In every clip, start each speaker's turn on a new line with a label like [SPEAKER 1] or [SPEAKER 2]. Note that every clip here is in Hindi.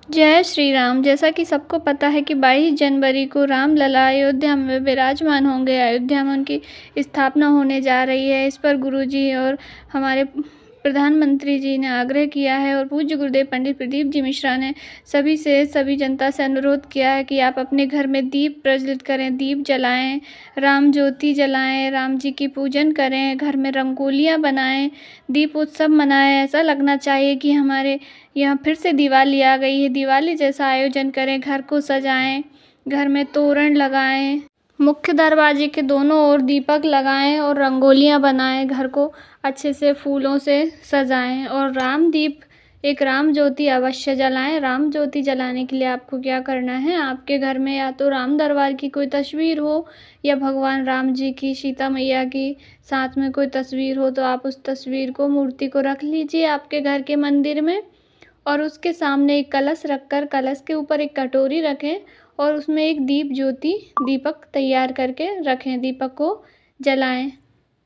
[SPEAKER 1] जय श्री राम। जैसा कि सबको पता है कि 22 जनवरी को रामलला अयोध्या में विराजमान होंगे। अयोध्या में उनकी स्थापना होने जा रही है। इस पर गुरुजी और हमारे प्रधानमंत्री जी ने आग्रह किया है और पूज्य गुरुदेव पंडित प्रदीप जी मिश्रा ने सभी जनता से अनुरोध किया है कि आप अपने घर में दीप प्रज्वलित करें, दीप जलाएं, राम ज्योति जलाएं, राम जी की पूजन करें, घर में रंगोलियां बनाएं, दीप उत्सव मनाएं। ऐसा लगना चाहिए कि हमारे यहाँ फिर से दिवाली आ गई है। दिवाली जैसा आयोजन करें, घर को सजाएं, घर में तोरण लगाएं, मुख्य दरवाजे के दोनों ओर दीपक लगाएं और रंगोलियां बनाएं, घर को अच्छे से फूलों से सजाएं और राम दीप एक राम ज्योति अवश्य जलाएं। राम ज्योति जलाने के लिए आपको क्या करना है, आपके घर में या तो राम दरबार की कोई तस्वीर हो या भगवान राम जी की, सीता मैया की साथ में कोई तस्वीर हो तो आप उस तस्वीर को, मूर्ति को रख लीजिए आपके घर के मंदिर में और उसके सामने एक कलश रखकर कलश के ऊपर एक कटोरी रखें और उसमें एक दीप ज्योति दीपक तैयार करके रखें। दीपक को जलाएं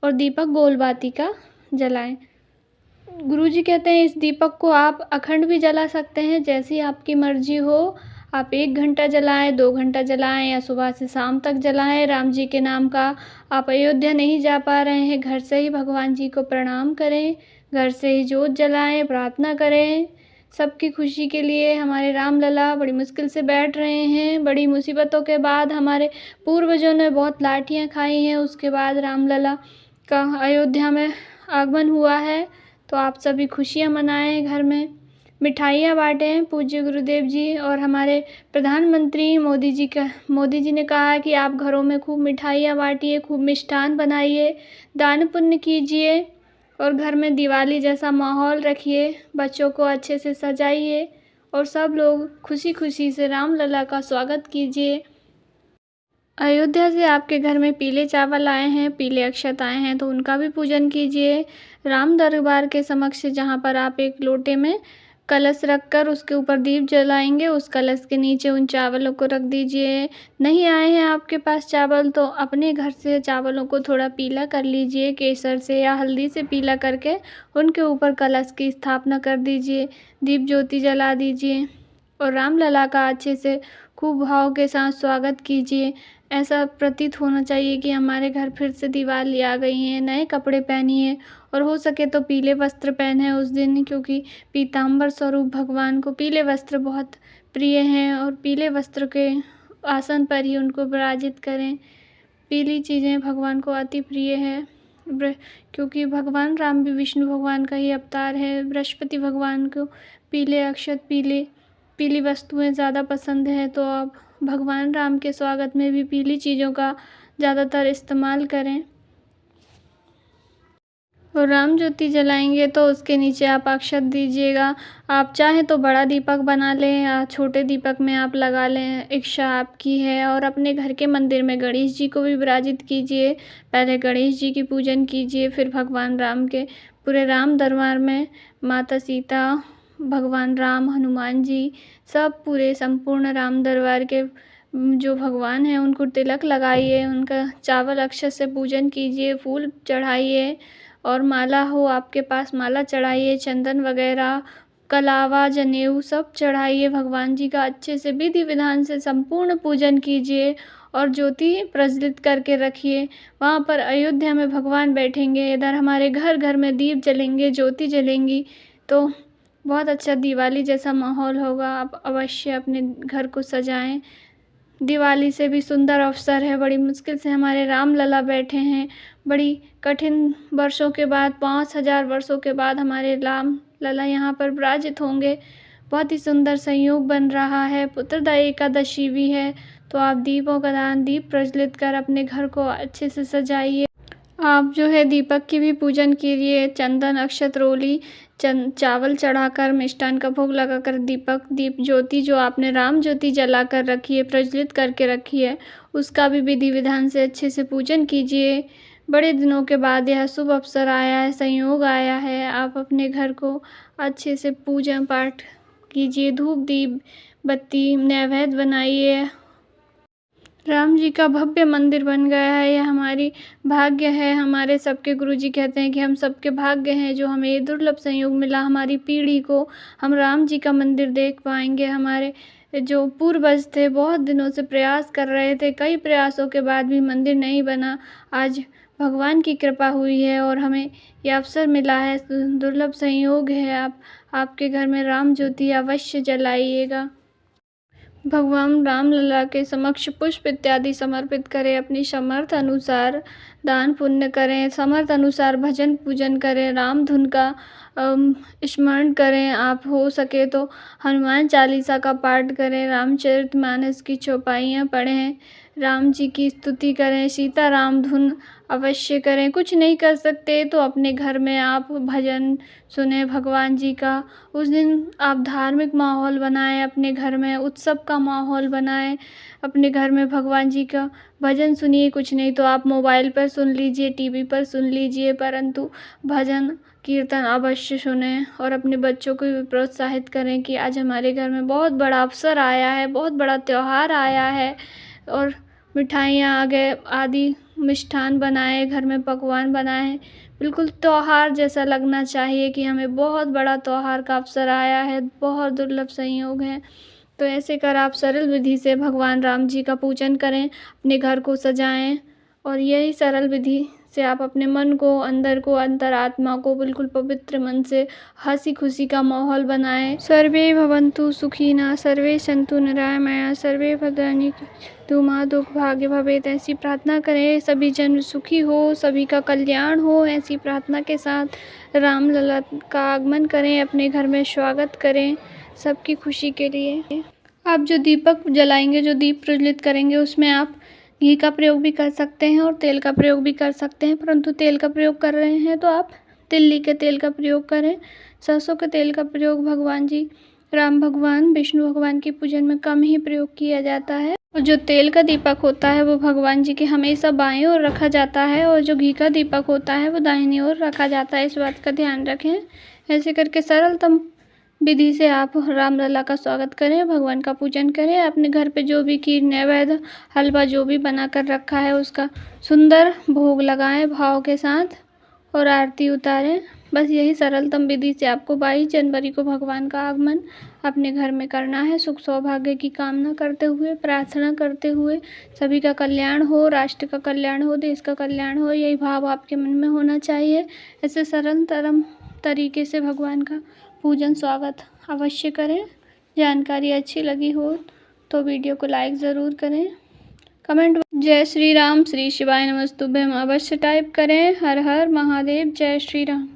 [SPEAKER 1] और दीपक गोलबाती का जलाएं। गुरुजी कहते हैं इस दीपक को आप अखंड भी जला सकते हैं, जैसी आपकी मर्जी हो। आप 1 घंटा जलाएं, 2 घंटा जलाएं या सुबह से शाम तक जलाएं। राम जी के नाम का आप अयोध्या नहीं जा पा रहे हैं, घर से ही भगवान जी को प्रणाम करें, घर से ही जोत जलाएं, प्रार्थना करें। सबकी खुशी के लिए हमारे रामलला बड़ी मुश्किल से बैठ रहे हैं। बड़ी मुसीबतों के बाद हमारे पूर्वजों ने बहुत लाठियाँ खाई हैं, उसके बाद रामलला का अयोध्या में आगमन हुआ है। तो आप सभी खुशियाँ मनाएं, घर में मिठाइयाँ बाँटें। पूज्य गुरुदेव जी और हमारे प्रधानमंत्री मोदी जी ने कहा है कि आप घरों में खूब मिठाइयाँ बाँटिए, खूब मिष्ठान बनाइए, दान पुण्य कीजिए और घर में दिवाली जैसा माहौल रखिए, बच्चों को अच्छे से सजाइए और सब लोग खुशी खुशी से रामलला का स्वागत कीजिए। अयोध्या से आपके घर में पीले चावल आए हैं, पीले अक्षत आए हैं तो उनका भी पूजन कीजिए। राम दरबार के समक्ष जहाँ पर आप एक लोटे में कलश रखकर उसके ऊपर दीप जलाएंगे, उस कलश के नीचे उन चावलों को रख दीजिए। नहीं आए हैं आपके पास चावल तो अपने घर से चावलों को थोड़ा पीला कर लीजिए, केसर से या हल्दी से पीला करके उनके ऊपर कलश की स्थापना कर दीजिए, दीप ज्योति जला दीजिए और रामलला का अच्छे से खूब भाव के साथ स्वागत कीजिए। ऐसा प्रतीत होना चाहिए कि हमारे घर फिर से दिवाली आ गई है। नए कपड़े पहनिए और हो सके तो पीले वस्त्र पहने उस दिन, क्योंकि पीताम्बर स्वरूप भगवान को पीले वस्त्र बहुत प्रिय हैं और पीले वस्त्र के आसन पर ही उनको विराजित करें। पीली चीज़ें भगवान को अति प्रिय है, क्योंकि भगवान राम भी विष्णु भगवान का ही अवतार है। बृहस्पति भगवान को पीले अक्षत, पीली वस्तुएं ज़्यादा पसंद है, तो आप भगवान राम के स्वागत में भी पीली चीज़ों का ज़्यादातर इस्तेमाल करें। और राम ज्योति जलाएंगे तो उसके नीचे आप अक्षत दीजिएगा। आप चाहें तो बड़ा दीपक बना लें या छोटे दीपक में आप लगा लें, इच्छा आपकी है। और अपने घर के मंदिर में गणेश जी को भी विराजित कीजिए। पहले गणेश जी की पूजन कीजिए, फिर भगवान राम के पूरे राम दरबार में माता सीता, भगवान राम, हनुमान जी, सब पूरे संपूर्ण राम दरबार के जो भगवान हैं उनको तिलक लगाइए, उनका चावल अक्षत से पूजन कीजिए, फूल चढ़ाइए और माला हो आपके पास माला चढ़ाइए, चंदन वगैरह, कलावा, जनेऊ सब चढ़ाइए। भगवान जी का अच्छे से विधि विधान से संपूर्ण पूजन कीजिए और ज्योति प्रज्वलित करके रखिए। वहाँ पर अयोध्या में भगवान बैठेंगे, इधर हमारे घर घर में दीप जलेंगे, ज्योति जलेंगी, तो बहुत अच्छा दिवाली जैसा माहौल होगा। आप अवश्य अपने घर को सजाएं। दिवाली से भी सुंदर अवसर है, बड़ी मुश्किल से हमारे रामलला बैठे हैं। बड़ी कठिन वर्षों के बाद, 5000 वर्षों के बाद हमारे रामलला यहाँ पर विराजित होंगे। बहुत ही सुंदर संयोग बन रहा है। पुत्रदा एकादशी भी है, तो आप दीपों का दान, दीप प्रज्वलित कर अपने घर को अच्छे से सजाइए। आप जो है दीपक की भी पूजन कीजिए, चंदन, अक्षत, रोली, चावल चढ़ाकर, मिष्ठान का भोग लगाकर दीप ज्योति जो आपने राम ज्योति जला कर रखी है, प्रज्वलित करके रखी है, उसका भी विधि विधान से अच्छे से पूजन कीजिए। बड़े दिनों के बाद यह शुभ अवसर आया है, संयोग आया है, आप अपने घर को अच्छे से पूजा पाठ कीजिए, धूप दीप बत्ती नैवेद्य बनाइए। राम जी का भव्य मंदिर बन गया है। यह हमारी भाग्य है। हमारे सबके गुरुजी कहते हैं कि हम सबके भाग्य हैं जो हमें ये दुर्लभ संयोग मिला। हमारी पीढ़ी को हम राम जी का मंदिर देख पाएंगे। हमारे जो पूर्वज थे बहुत दिनों से प्रयास कर रहे थे, कई प्रयासों के बाद भी मंदिर नहीं बना। आज भगवान की कृपा हुई है और हमें ये अवसर मिला है, दुर्लभ संयोग है। आपके घर में राम ज्योति अवश्य जलाइएगा। भगवान रामलला के समक्ष पुष्प इत्यादि समर्पित करें। अपनी समर्थ अनुसार दान पुण्य करें, समर्थ अनुसार भजन पूजन करें, राम धुन का स्मरण करें। आप हो सके तो हनुमान चालीसा का पाठ करें, रामचरितमानस की चौपाइयाँ पढ़ें, राम जी की स्तुति करें, सीता राम धुन अवश्य करें। कुछ नहीं कर सकते तो अपने घर में आप भजन सुने भगवान जी का। उस दिन आप धार्मिक माहौल बनाएं, अपने घर में उत्सव का माहौल बनाएं, अपने घर में भगवान जी का भजन सुनिए। कुछ नहीं तो आप मोबाइल पर सुन लीजिए, टीवी पर सुन लीजिए, परंतु भजन कीर्तन अवश्य सुनें। और अपने बच्चों को भी प्रोत्साहित करें कि आज हमारे घर में बहुत बड़ा अवसर आया है, बहुत बड़ा त्यौहार आया है और मिठाइयाँ आदि मिष्ठान बनाए, घर में पकवान बनाए। बिल्कुल त्यौहार जैसा लगना चाहिए कि हमें बहुत बड़ा त्यौहार का अवसर आया है, बहुत दुर्लभ संयोग है। तो ऐसे कर आप सरल विधि से भगवान राम जी का पूजन करें, अपने घर को सजाएं और यही सरल विधि से आप अपने मन को, अंदर को, अंतरात्मा को बिल्कुल पवित्र मन से हंसी खुशी का माहौल बनाएं। सर्वे भवन्तु सुखिनः, सर्वे सन्तु निरामया, सर्वे भद्राणि पश्यन्तु मा दुःख भाग्य भवेत्। ऐसी प्रार्थना करें, सभी जन सुखी हो, सभी का कल्याण हो। ऐसी प्रार्थना के साथ रामलला का आगमन करें, अपने घर में स्वागत करें सबकी खुशी के लिए। आप जो दीपक जलाएंगे, जो दीप प्रज्वलित करेंगे, उसमें आप घी का प्रयोग भी कर सकते हैं और तेल का प्रयोग भी कर सकते हैं, परंतु तेल का प्रयोग कर रहे हैं तो आप तिल्ली के तेल का प्रयोग करें। सरसों के तेल का प्रयोग भगवान जी, राम भगवान, विष्णु भगवान की पूजन में कम ही प्रयोग किया जाता है। और जो तेल का दीपक होता है वो भगवान जी के हमेशा बाएं ओर रखा जाता है और जो घी का दीपक होता है वो दाहिनी ओर रखा जाता है। इस बात का ध्यान रखें। ऐसे करके सरलतम विधि से आप रामलला का स्वागत करें, भगवान का पूजन करें। अपने घर पे जो भी खीर, नैवेद्य, हलवा जो भी बना कर रखा है उसका सुंदर भोग लगाएं भाव के साथ और आरती उतारें। बस यही सरलतम विधि से आपको 22 जनवरी को भगवान का आगमन अपने घर में करना है। सुख सौभाग्य की कामना करते हुए, प्रार्थना करते हुए, सभी का कल्याण हो, राष्ट्र का कल्याण हो, देश का कल्याण हो, यही भाव आपके मन में होना चाहिए। ऐसे सरलतम तरीके से भगवान का पूजन स्वागत अवश्य करें। जानकारी अच्छी लगी हो तो वीडियो को लाइक ज़रूर करें, कमेंट जय श्री राम, श्री शिवाय नमस्तुभ्यम अवश्य टाइप करें। हर हर महादेव, जय श्री राम।